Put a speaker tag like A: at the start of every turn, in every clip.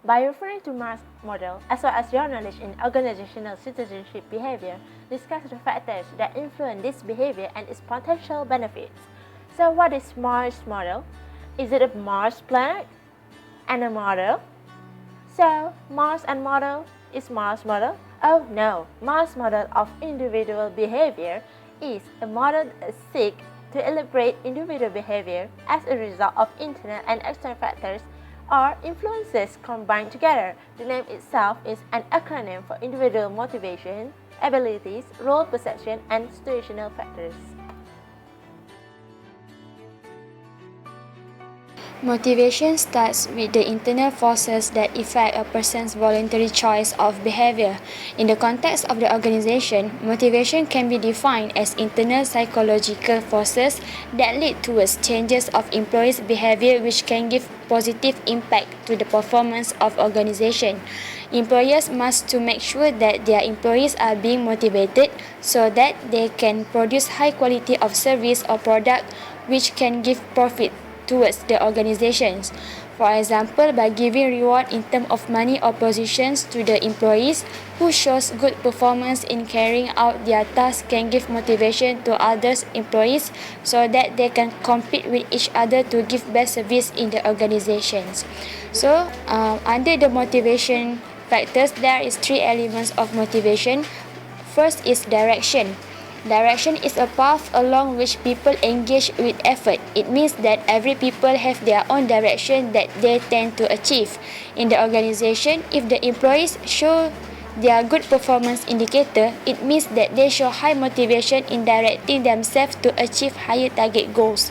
A: By referring to Mars model, as well as your knowledge in organizational citizenship behavior, discuss the factors that influence this behavior and its potential benefits. So what is Mars model? Is it a Mars planet and a model? So Mars and model is Mars model? Oh no, Mars model of individual behavior is a model that seeks to elaborate individual behavior as a result of internal and external factors or influences combined together. The name itself is an acronym for individual motivation, abilities, role perception, and situational factors.
B: Motivation starts with the internal forces that affect a person's voluntary choice of behavior. In the context of the organization, motivation can be defined as internal psychological forces that lead towards changes of employees' behavior which can give positive impact to the performance of organization. Employers must to make sure that their employees are being motivated so that they can produce high quality of service or product which can give profit towards the organizations. For example, by giving reward in terms of money or positions to the employees who shows good performance in carrying out their tasks can give motivation to others employees so that they can compete with each other to give best service in the organizations. So, under the motivation factors, there is three elements of motivation. First is direction. Direction is a path along which people engage with effort. It means that every people have their own direction that they tend to achieve. In the organization, if the employees show their good performance indicator, it means that they show high motivation in directing themselves to achieve higher target goals.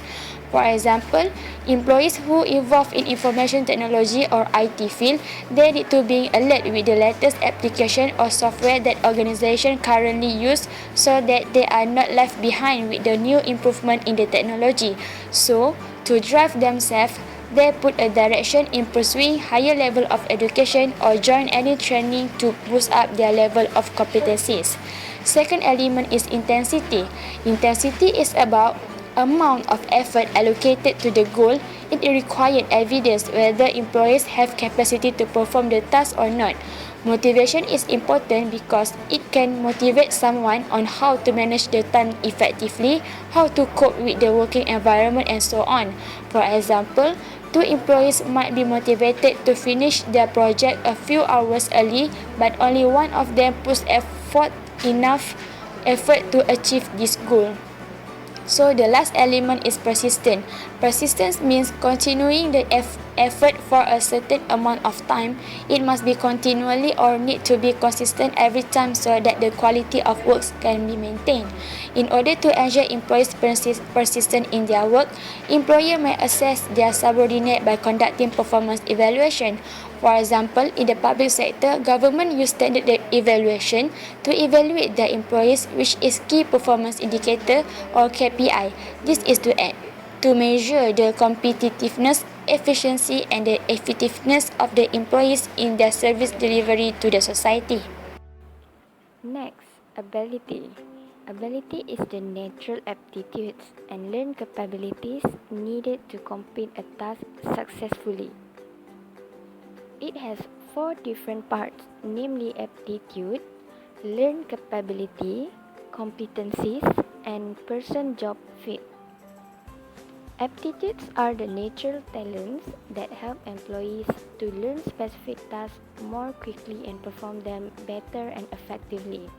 B: For example, employees who involve in information technology or IT field, they need to be alert with the latest application or software that organization currently use so that they are not left behind with the new improvement in the technology. So, to drive themselves, they put a direction in pursuing higher level of education or join any training to boost up their level of competencies. Second element is intensity. Intensity is about amount of effort allocated to the goal. It required evidence whether employees have capacity to perform the task or not. Motivation is important because it can motivate someone on how to manage the time effectively, how to cope with the working environment, and so on. For example, two employees might be motivated to finish their project a few hours early, but only one of them puts enough effort to achieve this goal. So the last element is persistent. Persistence means continuing the effort for a certain amount of time. It must be continually or need to be consistent every time so that the quality of work can be maintained. In order to ensure employees persistent in their work, employer may assess their subordinate by conducting performance evaluation. For example, in the public sector, government use standard evaluation to evaluate their employees, which is key performance indicator or KPI. This is to measure the competitiveness, efficiency, and the effectiveness of the employees in their service delivery to the society.
C: Next, ability. Ability is the natural aptitudes and learned capabilities needed to complete a task successfully. It has four different parts, namely aptitude, learned capability, competencies, and person-job fit. Aptitudes are the natural talents that help employees to learn specific tasks more quickly and perform them better and effectively.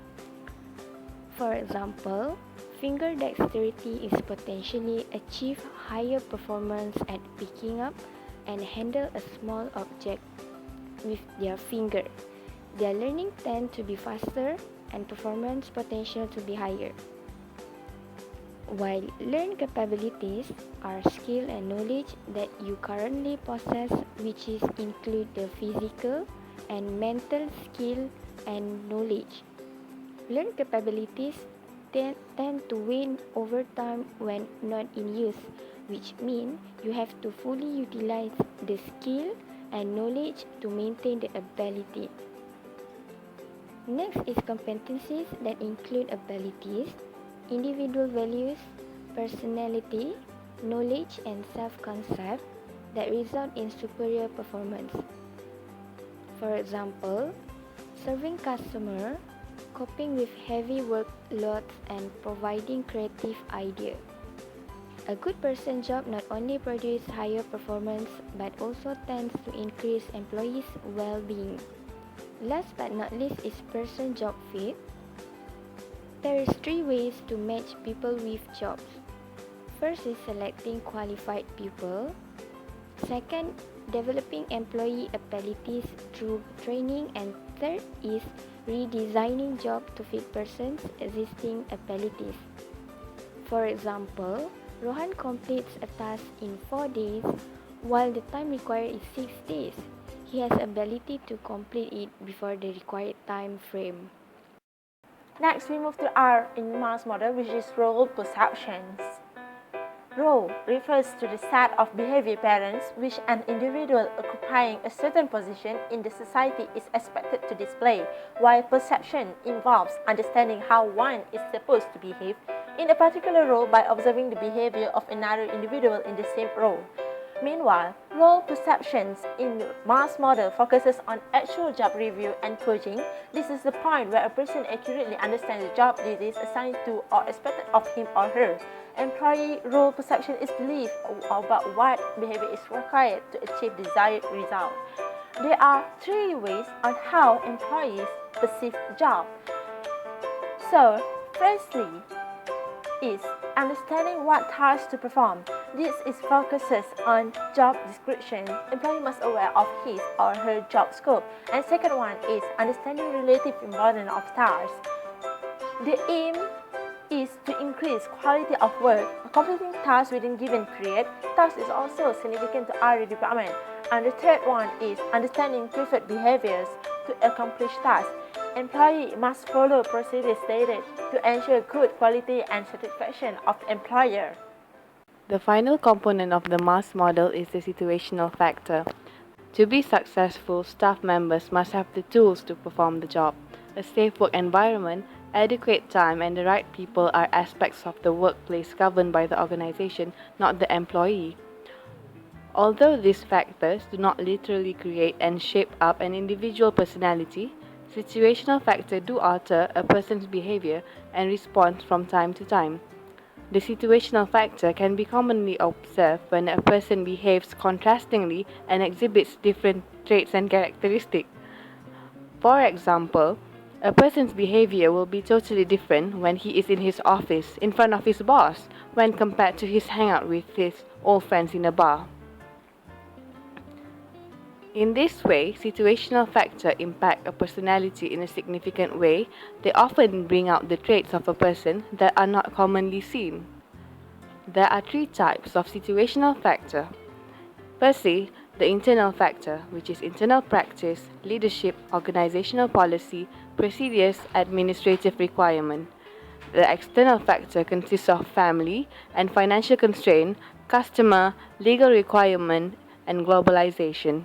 C: For example, finger dexterity is potentially achieve higher performance at picking up and handle a small object with their finger. Their learning tend to be faster and performance potential to be higher. While learned capabilities are skill and knowledge that you currently possess, which is include the physical and mental skill and knowledge. Learned capabilities tend to wane over time when not in use, which means you have to fully utilize the skill and knowledge to maintain the ability. Next is competencies that include abilities, individual values, personality, knowledge, and self-concept that result in superior performance. For example, serving customer, coping with heavy workloads and providing creative ideas. A good person job not only produces higher performance but also tends to increase employees' well-being. Last but not least is person job fit. There is 3 ways to match people with jobs. First is selecting qualified people. Second, developing employee abilities through training, and third is redesigning job to fit person's existing abilities. For example, Rohan completes a task in 4 days while the time required is 6 days. He has ability to complete it before the required time frame.
A: Next, we move to R in Mars model, which is role perceptions. Role refers to the set of behavior patterns which an individual occupying a certain position in the society is expected to display, while perception involves understanding how one is supposed to behave in a particular role by observing the behavior of another individual in the same role. Meanwhile, role perceptions in Mars model focuses on actual job review and coaching. This is the point where a person accurately understands the job duties assigned to or expected of him or her. Employee role perception is belief about what behavior is required to achieve desired result. There are 3 ways on how employees perceive the job. So, firstly, is understanding what tasks to perform. This is focuses on job description. Employee must aware of his or her job scope. And second one is understanding relative importance of tasks. The aim is to increase quality of work. Completing tasks within given period. Task is also significant to our department. And the third one is understanding preferred behaviors to accomplish tasks. Employee must follow procedures stated to ensure good quality and satisfaction of employer.
D: The final component of the Mars model is the situational factor. To be successful, staff members must have the tools to perform the job. A safe work environment, adequate time, and the right people are aspects of the workplace governed by the organization, not the employee. Although these factors do not literally create and shape up an individual personality, situational factors do alter a person's behavior and response from time to time. The situational factor can be commonly observed when a person behaves contrastingly and exhibits different traits and characteristics. For example, a person's behavior will be totally different when he is in his office in front of his boss when compared to his hangout with his old friends in a bar. In this way, situational factors impact a personality in a significant way. They often bring out the traits of a person that are not commonly seen. There are 3 types of situational factor. Firstly, the internal factor, which is internal practice, leadership, organizational policy, procedures, administrative requirement. The external factor consists of family and financial constraint, customer, legal requirement, and globalization.